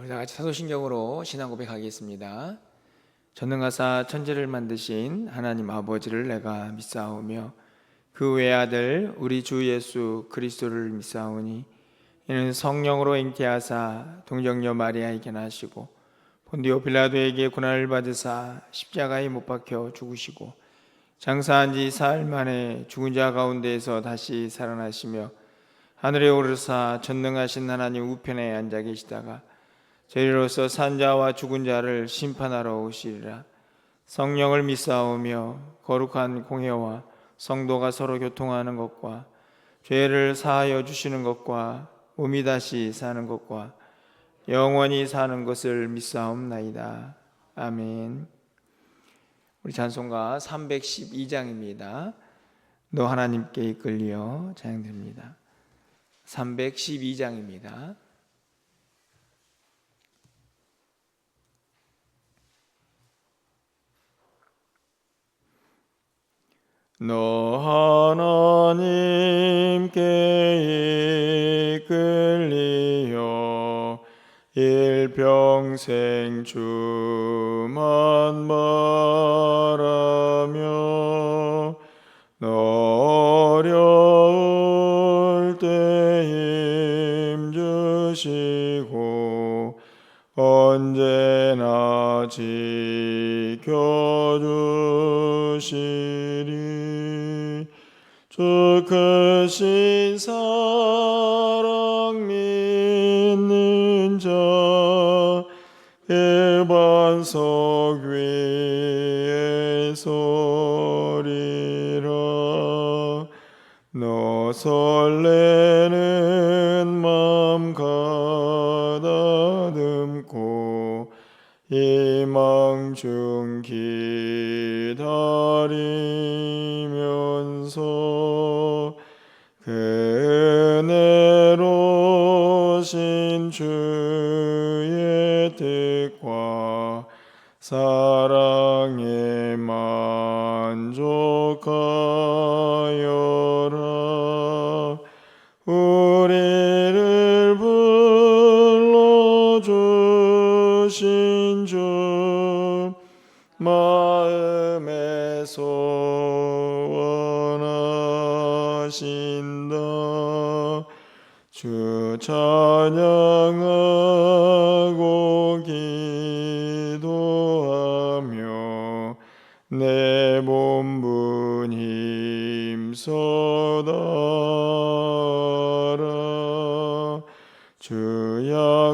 우리 다 같이 사도신경으로 신앙 고백하겠습니다. 전능하사 천지를 만드신 하나님 아버지를 내가 믿사오며 그 외아들 우리 주 예수 그리스도를 믿사오니 이는 성령으로 잉태하사 동정녀 마리아에게 나시고 본디오 빌라도에게 고난을 받으사 십자가에 못 박혀 죽으시고 장사한 지 사흘 만에 죽은 자 가운데에서 다시 살아나시며 하늘에 오르사 전능하신 하나님 우편에 앉아 계시다가 저희로서 산 자와 죽은 자를 심판하러 오시리라. 성령을 믿사오며 거룩한 공회와 성도가 서로 교통하는 것과 죄를 사하여 주시는 것과 몸이 다시 사는 것과 영원히 사는 것을 믿사옵나이다. 아멘. 우리 찬송가 312장입니다. 너 하나님께 이끌려 찬양드립니다. 312장입니다. 너 하나님께 이끌리어 일평생 주만 바라며 너 어려울 때 힘주시고 언제나 지켜주시리. 주 크신 사랑 믿는 자 그 반석 위에 서리라. 너 설레는 맘 가다듬고 희망 중 기다리면서 그 은혜로우신 주의 뜻과 사랑에 만족하여라. 우리를 불러주신 주 마음에서 원하신다. 주 찬양하고 기도하며 내 몸분 힘써다라. 주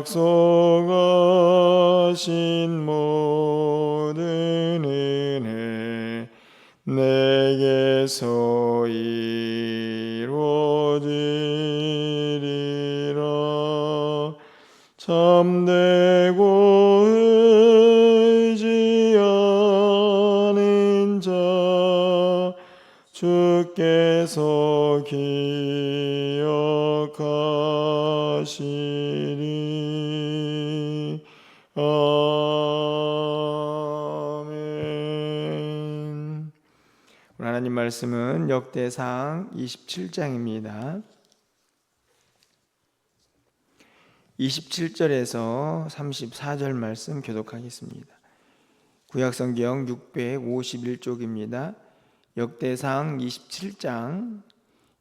약속하신 모든 은혜 내게서 이루어지리라. 참되고 의지하는 자 주께서 기억하시리. 아멘. 오늘 하나님 말씀은 역대상 27장입니다. 27절에서 34절 말씀 교독하겠습니다. 구약성경 651쪽입니다. 역대상 27장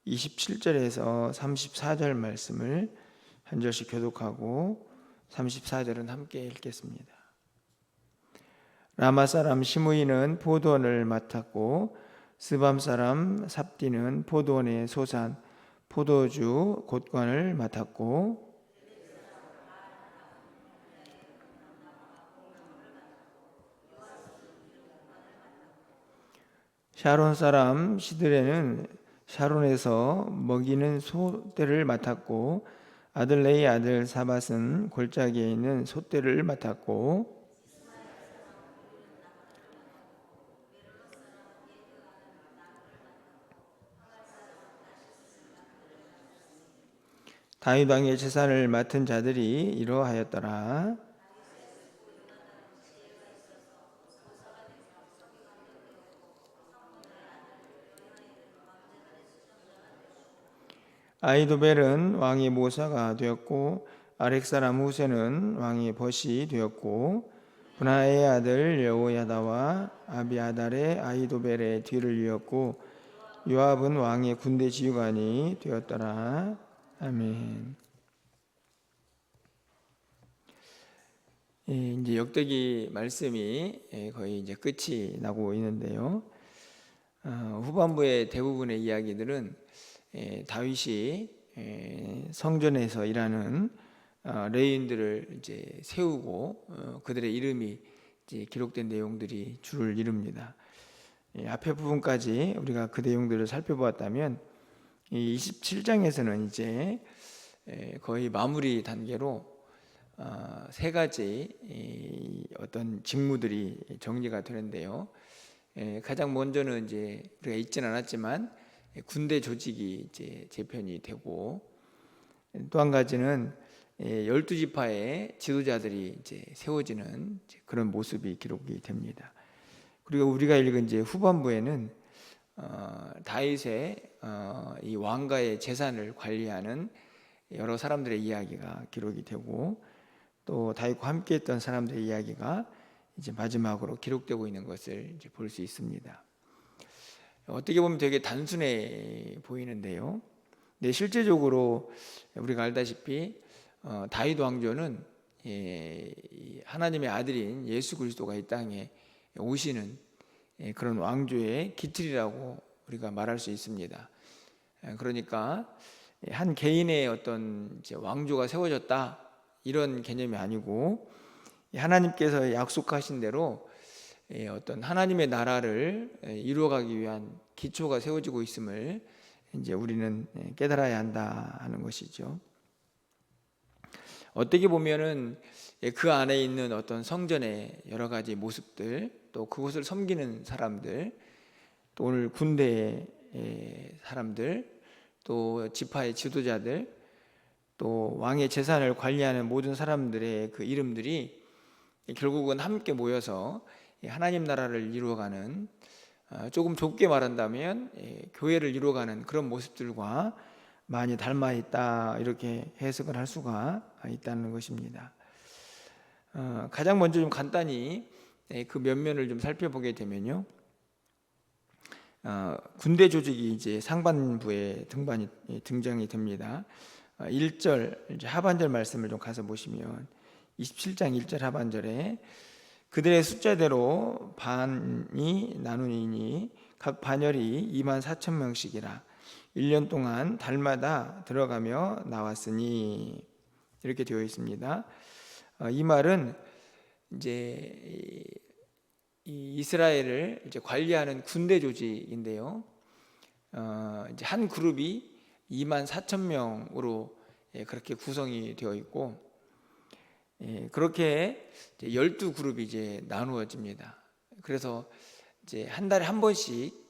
27절에서 34절 말씀을 한 절씩 교독하고 34절은 함께 읽겠습니다. 라마 사람 시므이는 포도원을 맡았고 스밤 사람 삽디는 포도원의 소산 포도주 곳관을 맡았고 샤론 사람 시드레는 샤론에서 먹이는 소떼를 맡았고 아들레의 아들 사밧은 골짜기에 있는 소떼를 맡았고 다윗 왕의 재산을 맡은 자들이 이러하였더라. 아히도벨은 왕의 모사가 되었고 아렉 사람 후세는 왕의 벗이 되었고 분하의 아들 여호야다와 아비아달의 아히도벨의 뒤를 이었고 요압은 왕의 군대 지휘관이 되었더라. 아멘. 이제 역대기 말씀이 거의 이제 끝이 나고 있는데요. 후반부의 대부분의 이야기들은 다윗이 성전에서 일하는 레위인들을 이제 세우고 그들의 이름이 이제 기록된 내용들이 주를 이룹니다. 앞에 부분까지 우리가 그 내용들을 살펴보았다면 이 27장에서는 이제 거의 마무리 단계로 세 가지 어떤 직무들이 정리가 되는데요. 가장 먼저는 이제 우리가 읽진 않았지만 군대 조직이 이제 재편이 되고, 또 한 가지는 12지파의 지도자들이 이제 세워지는 그런 모습이 기록이 됩니다. 그리고 우리가 읽은 이제 후반부에는 다윗의 이 왕가의 재산을 관리하는 여러 사람들의 이야기가 기록이 되고, 또 다윗과 함께했던 사람들의 이야기가 이제 마지막으로 기록되고 있는 것을 이제 볼 수 있습니다. 어떻게 보면 되게 단순해 보이는데요. 근데 실제적으로 우리가 알다시피 다윗 왕조는 하나님의 아들인 예수 그리스도가 이 땅에 오시는 그런 왕조의 기틀이라고 우리가 말할 수 있습니다. 그러니까 한 개인의 어떤 이제 왕조가 세워졌다 이런 개념이 아니고, 하나님께서 약속하신 대로 어떤 하나님의 나라를 이루어가기 위한 기초가 세워지고 있음을 이제 우리는 깨달아야 한다 하는 것이죠. 어떻게 보면은 그 안에 있는 어떤 성전의 여러 가지 모습들, 또 그곳을 섬기는 사람들, 또 오늘 군대의 사람들, 또 지파의 지도자들, 또 왕의 재산을 관리하는 모든 사람들의 그 이름들이 결국은 함께 모여서 하나님 나라를 이루어가는, 조금 좁게 말한다면 교회를 이루어가는 그런 모습들과 많이 닮아 있다, 이렇게 해석을 할 수가 있다는 것입니다. 가장 먼저 좀 간단히 그 면면을 좀 살펴보게 되면요, 군대 조직이 이제 상반부에 등장이 됩니다. 1절 이제 하반절 말씀을 좀 가서 보시면 27장 1절 하반절에 그들의 숫자대로 반이 나누니 각 반열이 24,000명씩이라 1년 동안 달마다 들어가며 나왔으니, 이렇게 되어 있습니다. 이 말은 이제 이 이스라엘을 이제 관리하는 군대 조직인데요. 이제 한 그룹이 24,000명으로 그렇게 구성이 되어 있고, 그렇게 12그룹이 이제 나누어집니다. 그래서 이제 한 달에 한 번씩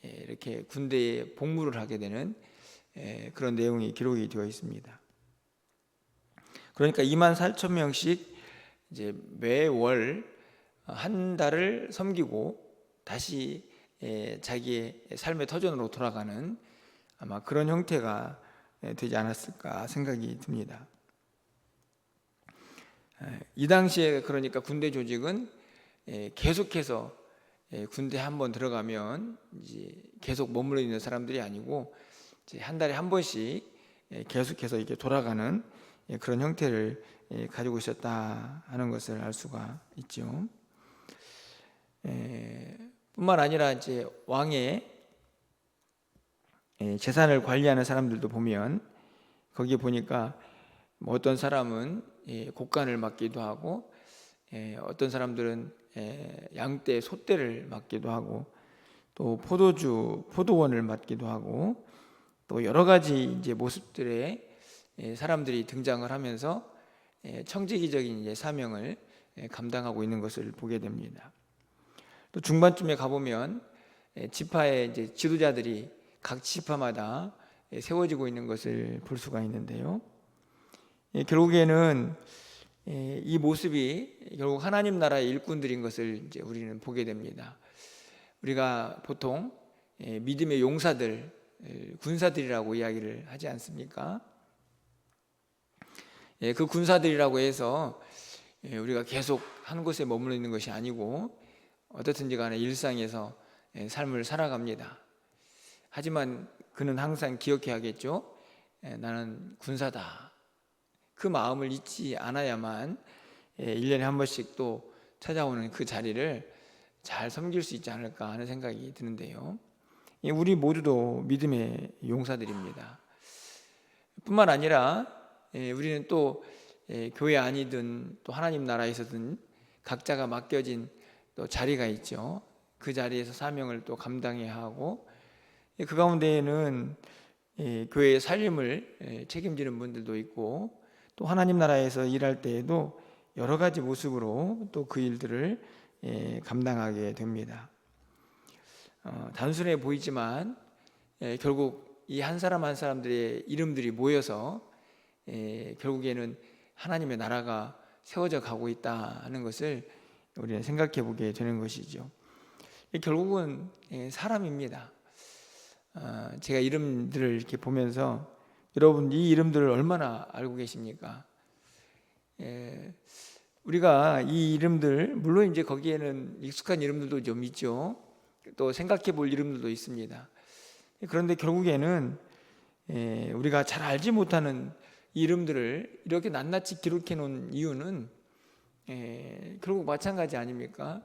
이렇게 군대에 복무를 하게 되는 그런 내용이 기록이 되어 있습니다. 그러니까 24,000명씩 이제 매월 한 달을 섬기고 다시 자기의 삶의 터전으로 돌아가는 아마 그런 형태가 되지 않았을까 생각이 듭니다. 이 당시에 그러니까 군대 조직은 계속해서 군대 한번 들어가면 이제 계속 머물러 있는 사람들이 아니고 이제 한 달에 한 번씩 계속해서 이렇게 돌아가는 그런 형태를 가지고 있었다 하는 것을 알 수가 있죠. 뿐만 아니라 이제 왕의 재산을 관리하는 사람들도 보면 거기에 보니까 어떤 사람은 곡간을 맡기도 하고, 어떤 사람들은 양떼, 소떼를 맡기도 하고, 또 포도원을 맡기도 하고, 또 여러 가지 이제 모습들의 사람들이 등장을 하면서 청지기적인 이제 사명을 감당하고 있는 것을 보게 됩니다. 또 중반쯤에 가보면 지파의 이제 지도자들이 각 지파마다 세워지고 있는 것을 볼 수가 있는데요. 결국에는 이 모습이 결국 하나님 나라의 일꾼들인 것을 이제 우리는 보게 됩니다. 우리가 보통 믿음의 용사들, 군사들이라고 이야기를 하지 않습니까? 그 군사들이라고 해서 우리가 계속 한 곳에 머물러 있는 것이 아니고 어떻든지 간에 일상에서 삶을 살아갑니다. 하지만 그는 항상 기억해야겠죠. 나는 군사다. 그 마음을 잊지 않아야만 1년에 한 번씩 또 찾아오는 그 자리를 잘 섬길 수 있지 않을까 하는 생각이 드는데요. 우리 모두도 믿음의 용사들입니다. 뿐만 아니라 우리는 또 교회 아니든 또 하나님 나라에서든 각자가 맡겨진 또 자리가 있죠. 그 자리에서 사명을 또 감당해야 하고, 그 가운데에는 교회의 살림을 책임지는 분들도 있고, 또 하나님 나라에서 일할 때에도 여러 가지 모습으로 또 그 일들을 감당하게 됩니다. 단순해 보이지만 결국 이 한 사람 한 사람들의 이름들이 모여서 결국에는 하나님의 나라가 세워져 가고 있다 하는 것을 우리는 생각해 보게 되는 것이죠. 결국은 사람입니다. 제가 이름들을 이렇게 보면서 여러분 이 이름들을 얼마나 알고 계십니까? 우리가 이 이름들, 물론 이제 거기에는 익숙한 이름들도 좀 있죠. 또 생각해 볼 이름들도 있습니다. 그런데 결국에는 우리가 잘 알지 못하는 이름들을 이렇게 낱낱이 기록해 놓은 이유는 결국 마찬가지 아닙니까?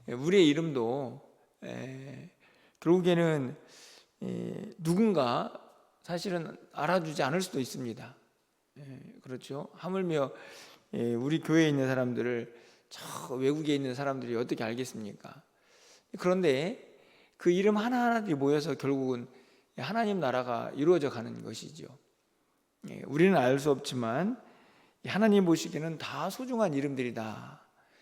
우리의 이름도 결국에는 누군가 사실은 알아주지 않을 수도 있습니다. 그렇죠? 하물며 우리 교회에 있는 사람들을 저 외국에 있는 사람들이 어떻게 알겠습니까? 그런데 그 이름 하나하나들이 모여서 결국은 하나님 나라가 이루어져 가는 것이죠. 우리는 알 수 없지만 하나님 보시기에는 다 소중한 이름들이다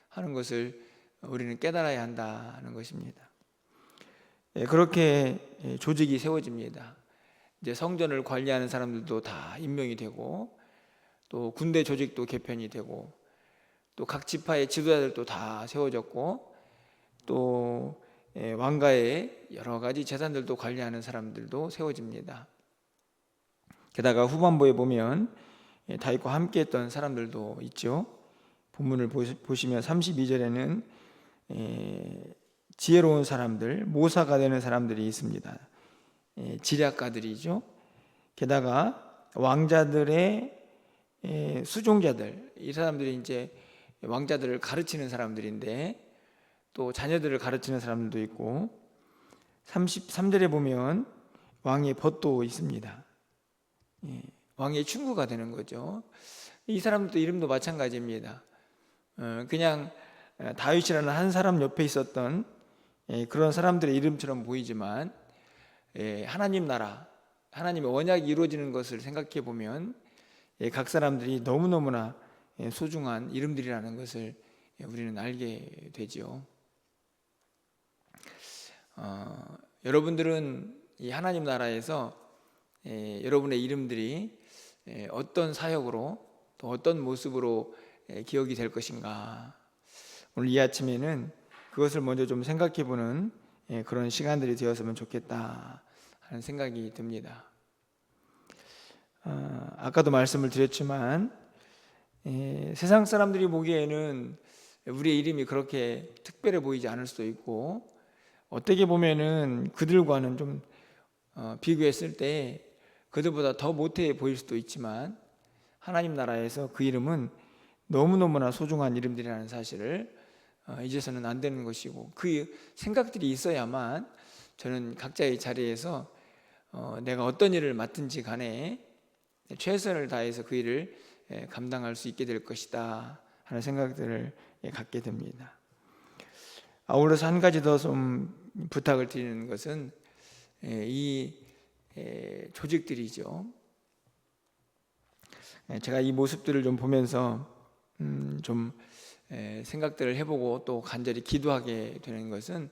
하는 것을 우리는 깨달아야 한다는 것입니다. 그렇게 조직이 세워집니다. 이제 성전을 관리하는 사람들도 다 임명이 되고, 또 군대 조직도 개편이 되고, 또 각 지파의 지도자들도 다 세워졌고, 또 왕가의 여러 가지 재산들도 관리하는 사람들도 세워집니다. 게다가 후반부에 보면 다윗과 함께했던 사람들도 있죠. 본문을 보시면 32절에는 지혜로운 사람들, 모사가 되는 사람들이 있습니다. 지략가들이죠. 게다가 왕자들의 수종자들, 이 사람들이 이제 왕자들을 가르치는 사람들인데 또 자녀들을 가르치는 사람들도 있고, 33절에 보면 왕의 벗도 있습니다. 왕의 친구가 되는 거죠. 이 사람들도 이름도 마찬가지입니다. 그냥 다윗이라는 한 사람 옆에 있었던 그런 사람들의 이름처럼 보이지만 하나님 나라, 하나님의 언약이 이루어지는 것을 생각해 보면 각 사람들이 너무너무나 소중한 이름들이라는 것을 우리는 알게 되죠. 여러분들은 이 하나님 나라에서 여러분의 이름들이 어떤 사역으로 또 어떤 모습으로 기억이 될 것인가, 오늘 이 아침에는 그것을 먼저 좀 생각해 보는 그런 시간들이 되었으면 좋겠다 하는 생각이 듭니다. 아까도 말씀을 드렸지만 세상 사람들이 보기에는 우리의 이름이 그렇게 특별해 보이지 않을 수도 있고, 어떻게 보면은 그들과는 좀 비교했을 때 그들보다 더 못해 보일 수도 있지만, 하나님 나라에서 그 이름은 너무너무나 소중한 이름들이라는 사실을 잊어서는 안 되는 것이고, 그 생각들이 있어야만 저는 각자의 자리에서 내가 어떤 일을 맡든지 간에 최선을 다해서 그 일을 감당할 수 있게 될 것이다 하는 생각들을 갖게 됩니다. 아울러서 한 가지 더 좀 부탁을 드리는 것은 이 조직들이죠. 제가 이 모습들을 좀 보면서 좀 생각들을 해보고 또 간절히 기도하게 되는 것은,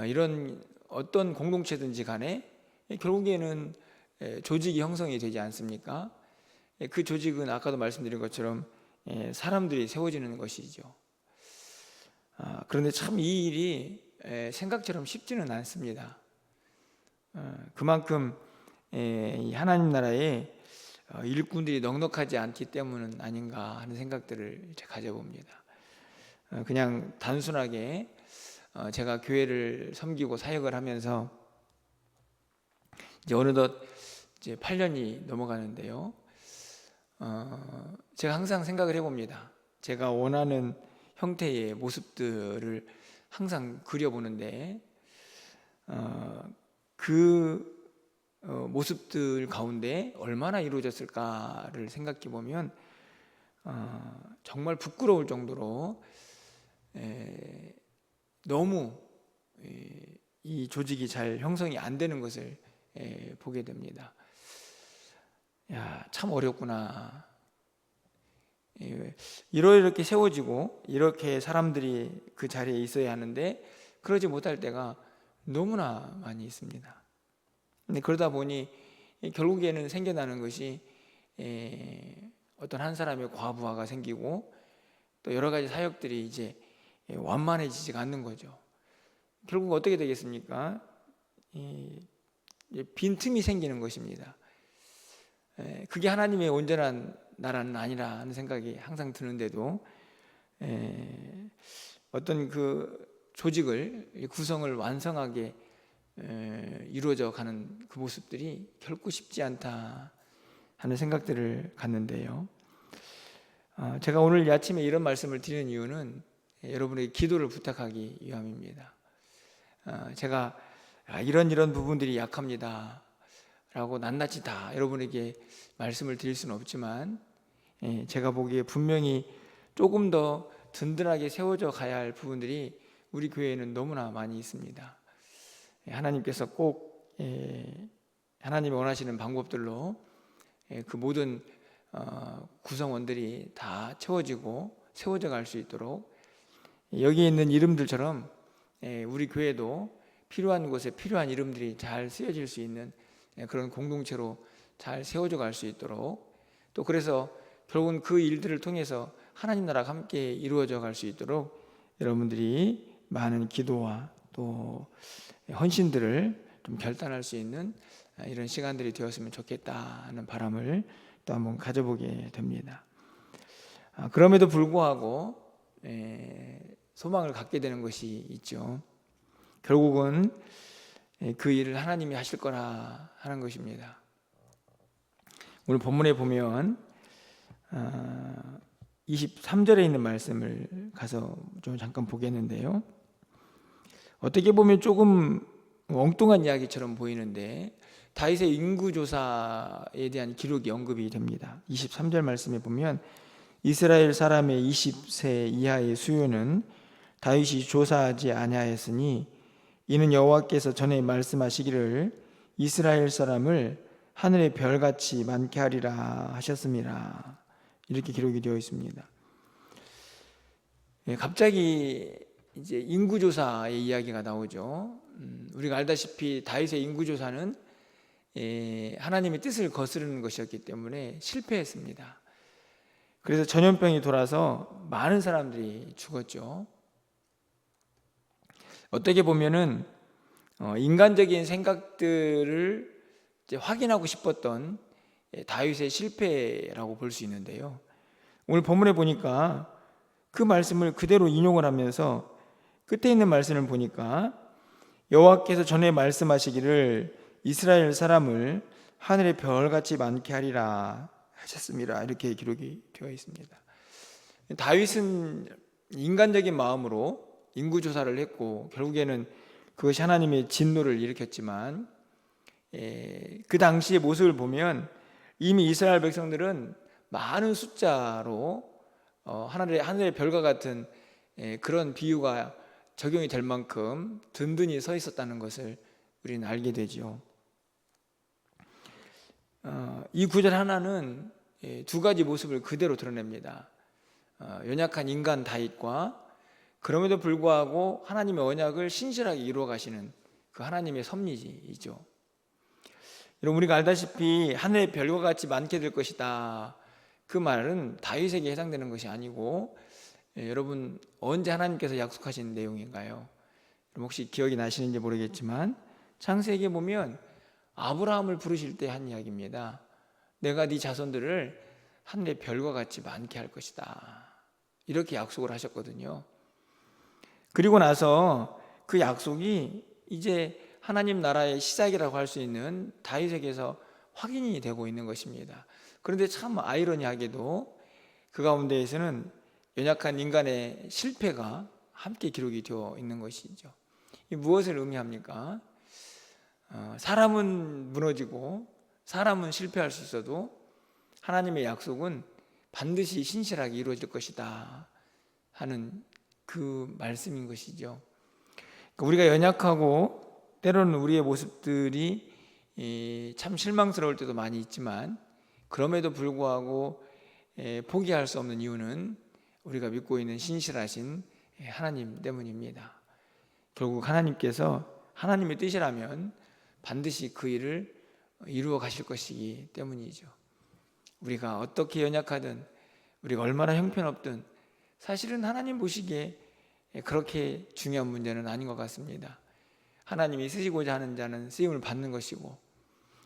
이런 어떤 공동체든지 간에 결국에는 조직이 형성이 되지 않습니까? 그 조직은 아까도 말씀드린 것처럼 사람들이 세워지는 것이죠. 그런데 참 이 일이 생각처럼 쉽지는 않습니다. 그만큼 이 하나님 나라에 일꾼들이 넉넉하지 않기 때문은 아닌가 하는 생각들을 이제 가져봅니다. 그냥 단순하게 제가 교회를 섬기고 사역을 하면서 이제 어느덧 이제 8년이 넘어가는데요. 제가 항상 생각을 해봅니다. 제가 원하는 형태의 모습들을 항상 그려보는데 그 모습들 가운데 얼마나 이루어졌을까를 생각해 보면 정말 부끄러울 정도로 너무 이 조직이 잘 형성이 안 되는 것을 보게 됩니다. 야, 참 어렵구나. 이렇게 세워지고 이렇게 사람들이 그 자리에 있어야 하는데 그러지 못할 때가 너무나 많이 있습니다. 근데 그러다 보니 결국에는 생겨나는 것이 어떤 한 사람의 과부하가 생기고 또 여러 가지 사역들이 이제 완만해지지가 않는 거죠. 결국 어떻게 되겠습니까? 빈틈이 생기는 것입니다. 그게 하나님의 온전한 나라는 아니라 하는 생각이 항상 드는데도 어떤 그 조직을 구성을 완성하게 이루어져 가는 그 모습들이 결코 쉽지 않다 하는 생각들을 갖는데요. 제가 오늘 아침에 이런 말씀을 드리는 이유는 여러분에게 기도를 부탁하기 위함입니다. 제가 이런 부분들이 약합니다 라고 낱낱이 다 여러분에게 말씀을 드릴 수는 없지만 제가 보기에 분명히 조금 더 든든하게 세워져 가야 할 부분들이 우리 교회에는 너무나 많이 있습니다. 하나님께서 꼭 하나님이 원하시는 방법들로 그 모든 구성원들이 다 채워지고 세워져 갈 수 있도록 여기에 있는 이름들처럼 우리 교회도 필요한 곳에 필요한 이름들이 잘 쓰여질 수 있는 그런 공동체로 잘 세워져 갈 수 있도록 또 그래서 결국은 그 일들을 통해서 하나님 나라가 함께 이루어져 갈 수 있도록 여러분들이 많은 기도와 또 헌신들을 좀 결단할 수 있는 이런 시간들이 되었으면 좋겠다 하는 바람을 또 한번 가져보게 됩니다. 그럼에도 불구하고 소망을 갖게 되는 것이 있죠. 결국은 그 일을 하나님이 하실 거라 하는 것입니다. 오늘 본문에 보면 23절에 있는 말씀을 가서 좀 잠깐 보겠는데요. 어떻게 보면 조금 엉뚱한 이야기처럼 보이는데 다윗의 인구조사에 대한 기록이 언급이 됩니다. 23절 말씀에 보면 이스라엘 사람의 20세 이하의 수요는 다윗이 조사하지 아니하였으니 이는 여호와께서 전에 말씀하시기를 이스라엘 사람을 하늘의 별같이 많게 하리라 하셨습니다. 이렇게 기록이 되어 있습니다. 갑자기 이제 인구조사의 이야기가 나오죠. 우리가 알다시피 다윗의 인구조사는 하나님의 뜻을 거스르는 것이었기 때문에 실패했습니다. 그래서 전염병이 돌아서 많은 사람들이 죽었죠. 어떻게 보면은 인간적인 생각들을 이제 확인하고 싶었던 다윗의 실패라고 볼 수 있는데요. 오늘 본문에 보니까 그 말씀을 그대로 인용을 하면서 끝에 있는 말씀을 보니까 여호와께서 전에 말씀하시기를 이스라엘 사람을 하늘의 별같이 많게 하리라 하셨습니다. 이렇게 기록이 되어 있습니다. 다윗은 인간적인 마음으로 인구조사를 했고 결국에는 그것이 하나님의 진노를 일으켰지만 그 당시의 모습을 보면 이미 이스라엘 백성들은 많은 숫자로 하늘의 별과 같은 그런 비유가 적용이 될 만큼 든든히 서 있었다는 것을 우리는 알게 되죠. 이 구절 하나는 두 가지 모습을 그대로 드러냅니다. 연약한 인간 다윗과 그럼에도 불구하고 하나님의 언약을 신실하게 이루어 가시는 그 하나님의 섭리이죠. 여러분 우리가 알다시피 하늘의 별과 같이 많게 될 것이다. 그 말은 다윗에게 해당되는 것이 아니고 여러분 언제 하나님께서 약속하신 내용인가요? 혹시 기억이 나시는지 모르겠지만 창세기에 보면 아브라함을 부르실 때 한 이야기입니다. 내가 네 자손들을 하늘의 별과 같이 많게 할 것이다. 이렇게 약속을 하셨거든요. 그리고 나서 그 약속이 이제 하나님 나라의 시작이라고 할 수 있는 다윗에게서 확인이 되고 있는 것입니다. 그런데 참 아이러니하게도 그 가운데에서는 연약한 인간의 실패가 함께 기록이 되어 있는 것이죠. 이 무엇을 의미합니까? 사람은 무너지고 사람은 실패할 수 있어도 하나님의 약속은 반드시 신실하게 이루어질 것이다 하는 그 말씀인 것이죠. 우리가 연약하고 때로는 우리의 모습들이 참 실망스러울 때도 많이 있지만, 그럼에도 불구하고 포기할 수 없는 이유는 우리가 믿고 있는 신실하신 하나님 때문입니다. 결국 하나님께서 하나님의 뜻이라면 반드시 그 일을 이루어 가실 것이기 때문이죠. 우리가 어떻게 연약하든, 우리가 얼마나 형편없든 사실은 하나님 보시기에 그렇게 중요한 문제는 아닌 것 같습니다. 하나님이 쓰시고자 하는 자는 쓰임을 받는 것이고,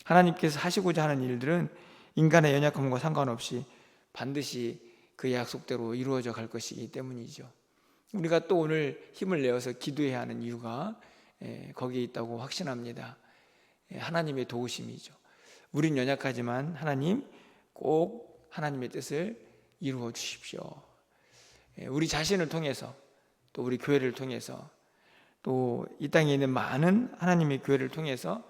하나님께서 하시고자 하는 일들은 인간의 연약함과 상관없이 반드시 그 약속대로 이루어져 갈 것이기 때문이죠. 우리가 또 오늘 힘을 내어서 기도해야 하는 이유가 거기에 있다고 확신합니다. 하나님의 도우심이죠. 우린 연약하지만 하나님 꼭 하나님의 뜻을 이루어 주십시오. 우리 자신을 통해서, 또 우리 교회를 통해서, 또 이 땅에 있는 많은 하나님의 교회를 통해서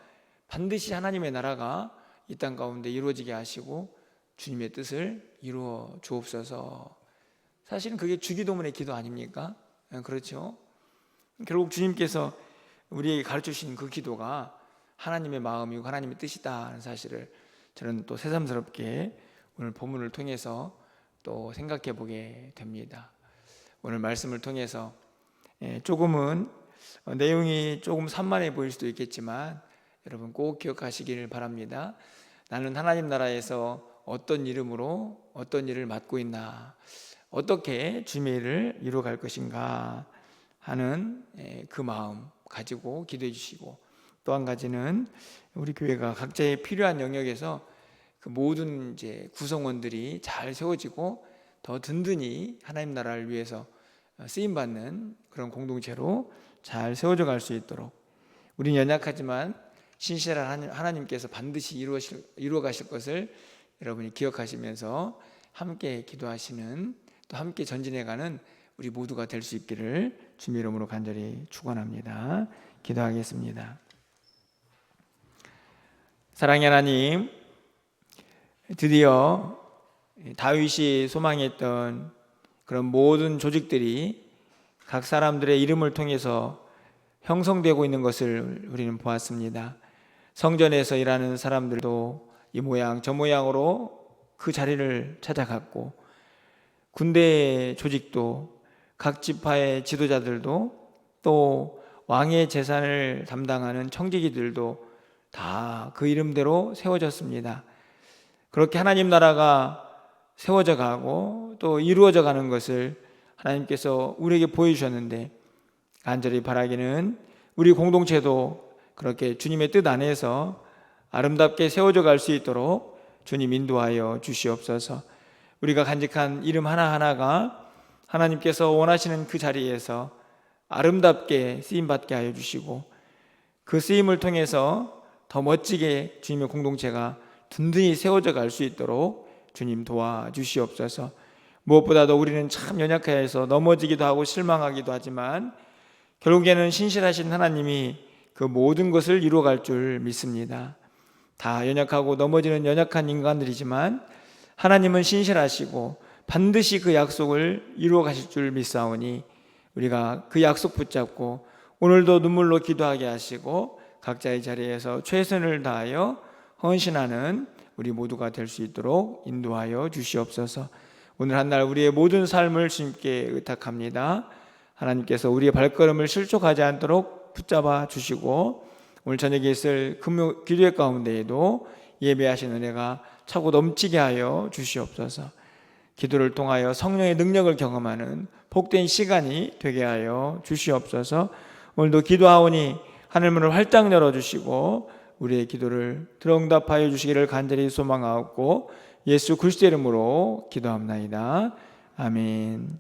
반드시 하나님의 나라가 이 땅 가운데 이루어지게 하시고 주님의 뜻을 이루어 주옵소서. 사실은 그게 주기도문의 기도 아닙니까? 그렇죠? 결국 주님께서 우리에게 가르쳐 주신 그 기도가 하나님의 마음이고 하나님의 뜻이다 하는 사실을 저는 또 새삼스럽게 오늘 본문을 통해서 또 생각해 보게 됩니다. 오늘 말씀을 통해서 조금은 내용이 조금 산만해 보일 수도 있겠지만 여러분 꼭 기억하시기를 바랍니다. 나는 하나님 나라에서 어떤 이름으로 어떤 일을 맡고 있나, 어떻게 주님의 일을 이루어갈 것인가 하는 그 마음 가지고 기도해 주시고, 또 한 가지는 우리 교회가 각자의 필요한 영역에서 그 모든 이제 구성원들이 잘 세워지고 더 든든히 하나님 나라를 위해서 쓰임받는 그런 공동체로 잘 세워져 갈 수 있도록, 우린 연약하지만 신실한 하나님께서 반드시 이루어 가실 것을 여러분이 기억하시면서 함께 기도하시는, 또 함께 전진해가는 우리 모두가 될 수 있기를 주님의 이름으로 간절히 축원합니다. 기도하겠습니다. 사랑의 하나님, 드디어 다윗이 소망했던 그런 모든 조직들이 각 사람들의 이름을 통해서 형성되고 있는 것을 우리는 보았습니다. 성전에서 일하는 사람들도 이 모양 저 모양으로 그 자리를 찾아갔고, 군대 조직도 각 지파의 지도자들도, 또 왕의 재산을 담당하는 청지기들도 다 그 이름대로 세워졌습니다. 그렇게 하나님 나라가 세워져 가고 또 이루어져 가는 것을 하나님께서 우리에게 보여주셨는데, 간절히 바라기는 우리 공동체도 그렇게 주님의 뜻 안에서 아름답게 세워져 갈 수 있도록 주님 인도하여 주시옵소서. 우리가 간직한 이름 하나하나가 하나님께서 원하시는 그 자리에서 아름답게 쓰임받게 하여 주시고, 그 쓰임을 통해서 더 멋지게 주님의 공동체가 든든히 세워져 갈 수 있도록 주님 도와주시옵소서. 무엇보다도 우리는 참 연약해서 넘어지기도 하고 실망하기도 하지만 결국에는 신실하신 하나님이 그 모든 것을 이루어갈 줄 믿습니다. 다 연약하고 넘어지는 연약한 인간들이지만 하나님은 신실하시고 반드시 그 약속을 이루어 가실 줄 믿사오니, 우리가 그 약속 붙잡고 오늘도 눈물로 기도하게 하시고 각자의 자리에서 최선을 다하여 헌신하는 우리 모두가 될 수 있도록 인도하여 주시옵소서. 오늘 한 날 우리의 모든 삶을 주님께 의탁합니다. 하나님께서 우리의 발걸음을 실족하지 않도록 붙잡아 주시고, 오늘 저녁에 있을 금요 기도회 가운데에도 예배하신 은혜가 차고 넘치게 하여 주시옵소서. 기도를 통하여 성령의 능력을 경험하는 복된 시간이 되게 하여 주시옵소서. 오늘도 기도하오니 하늘문을 활짝 열어주시고 우리의 기도를 들어응답하여 주시기를 간절히 소망하고 예수 그리스도의 이름으로 기도합나이다. 아멘.